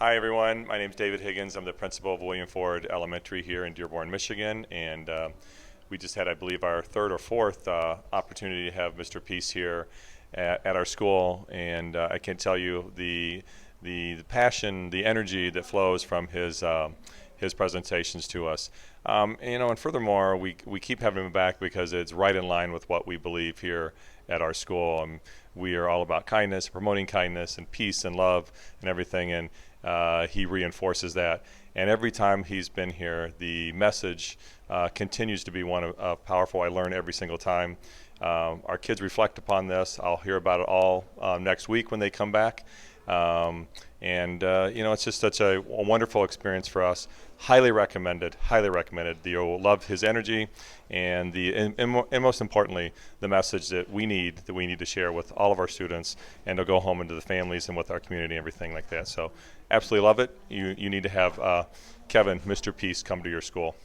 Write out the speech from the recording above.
Hi everyone, my name is David Higgins. I'm the principal of William Ford Elementary here in Dearborn, Michigan, and we just had, I believe, our third or fourth opportunity to have Mr. Peace here at our school, and I can tell you the passion, the energy that flows from his presentations to us. And furthermore, we keep having him back because it's right in line with what we believe here at our school. We are all about kindness, promoting kindness and peace and love and everything, and he reinforces that. And every time he's been here, the message continues to be one of powerful. I learn every single time. Our kids reflect upon this. I'll hear about it all next week when they come back. It's just such a wonderful experience for us. Highly recommended. Highly recommended. You'll love his energy, and most importantly, the message that we need to share with all of our students, and to go home into the families and with our community and everything like that. So, absolutely love it. You need to have Kevin, Mr. Peace, come to your school.